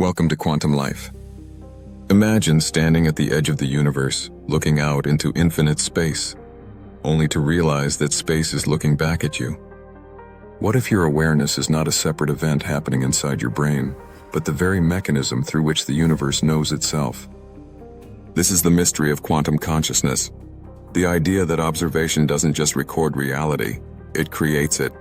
Welcome to Quantum Life. Imagine standing at the edge of the universe, looking out into infinite space, only to realize that space is looking back at you. What if your awareness is not a separate event happening inside your brain, but the very mechanism through which the universe knows itself? This is the mystery of quantum consciousness, the idea that observation doesn't just record reality, it creates it.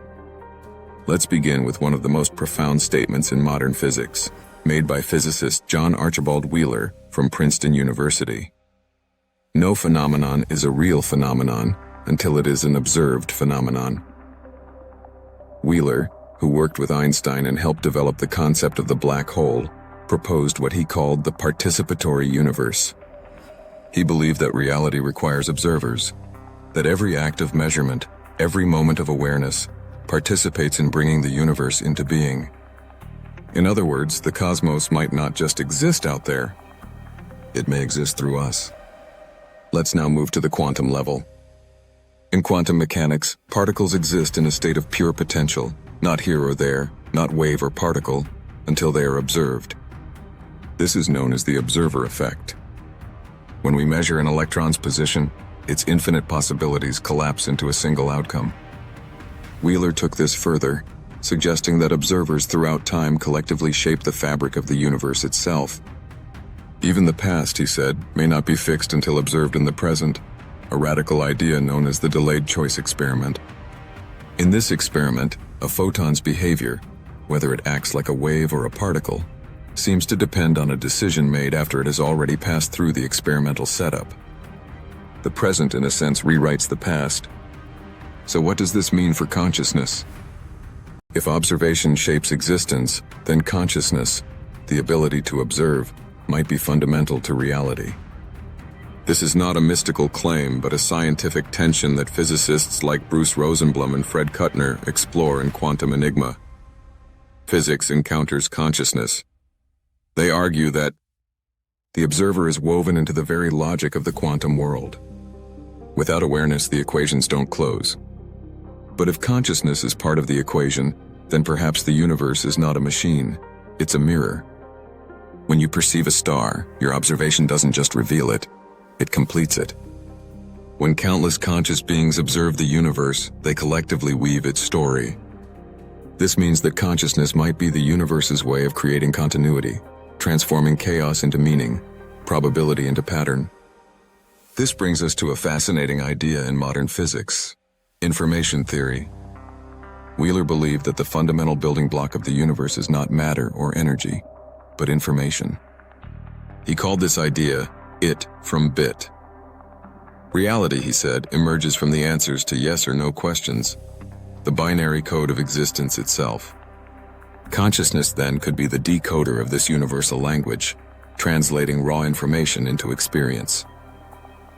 Let's begin with one of the most profound statements in modern physics, made by physicist John Archibald Wheeler from Princeton University. No phenomenon is a real phenomenon until it is an observed phenomenon. Wheeler, who worked with Einstein and helped develop the concept of the black hole, proposed what he called the participatory universe. He believed that reality requires observers, that every act of measurement, every moment of awareness, participates in bringing the universe into being. In other words, the cosmos might not just exist out there, it may exist through us. Let's now move to the quantum level. In quantum mechanics, particles exist in a state of pure potential, not here or there, not wave or particle, until they are observed. This is known as the observer effect. When we measure an electron's position, its infinite possibilities collapse into a single outcome. Wheeler took this further, suggesting that observers throughout time collectively shape the fabric of the universe itself. Even the past, he said, may not be fixed until observed in the present, a radical idea known as the delayed choice experiment. In this experiment, a photon's behavior, whether it acts like a wave or a particle, seems to depend on a decision made after it has already passed through the experimental setup. The present, in a sense, rewrites the past. So what does this mean for consciousness? If observation shapes existence, then consciousness, the ability to observe, might be fundamental to reality. This is not a mystical claim, but a scientific tension that physicists like Bruce Rosenblum and Fred Kuttner explore in Quantum Enigma. Physics encounters consciousness. They argue that the observer is woven into the very logic of the quantum world. Without awareness, the equations don't close. But if consciousness is part of the equation, then perhaps the universe is not a machine, it's a mirror. When you perceive a star, your observation doesn't just reveal it, it completes it. When countless conscious beings observe the universe, they collectively weave its story. This means that consciousness might be the universe's way of creating continuity, transforming chaos into meaning, probability into pattern. This brings us to a fascinating idea in modern physics: information theory. Wheeler believed that the fundamental building block of the universe is not matter or energy, but information. He called this idea it from bit. Reality, he said, emerges from the answers to yes or no questions, the binary code of existence itself. Consciousness, then, could be the decoder of this universal language, translating raw information into experience.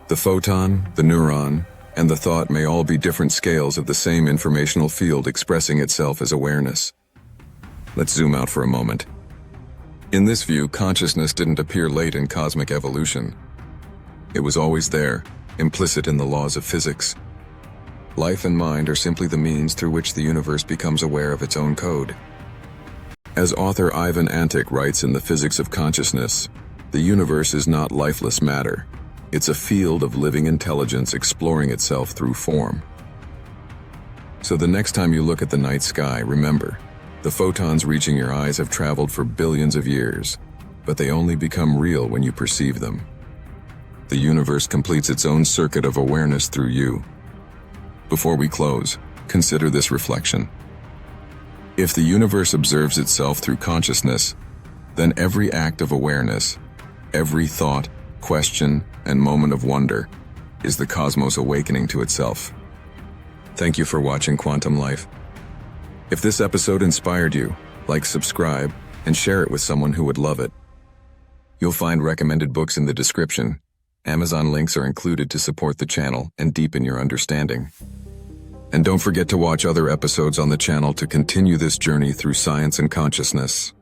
The photon, the neuron, and the thought may all be different scales of the same informational field expressing itself as awareness. Let's zoom out for a moment. In this view, consciousness didn't appear late in cosmic evolution. It was always there, implicit in the laws of physics. Life and mind are simply the means through which the universe becomes aware of its own code. As author Ivan Antic writes in The Physics of Consciousness, the universe is not lifeless matter. It's a field of living intelligence exploring itself through form. So the next time you look at the night sky, remember, the photons reaching your eyes have traveled for billions of years, but they only become real when you perceive them. The universe completes its own circuit of awareness through you. Before we close, consider this reflection. If the universe observes itself through consciousness, then every act of awareness, every thought, question, and moment of wonder is the cosmos awakening to itself. Thank you for watching Quantum Life. If this episode inspired you, like, subscribe, and share it with someone who would love it. You'll find recommended books in the description. Amazon links are included to support the channel and deepen your understanding. And don't forget to watch other episodes on the channel to continue this journey through science and consciousness.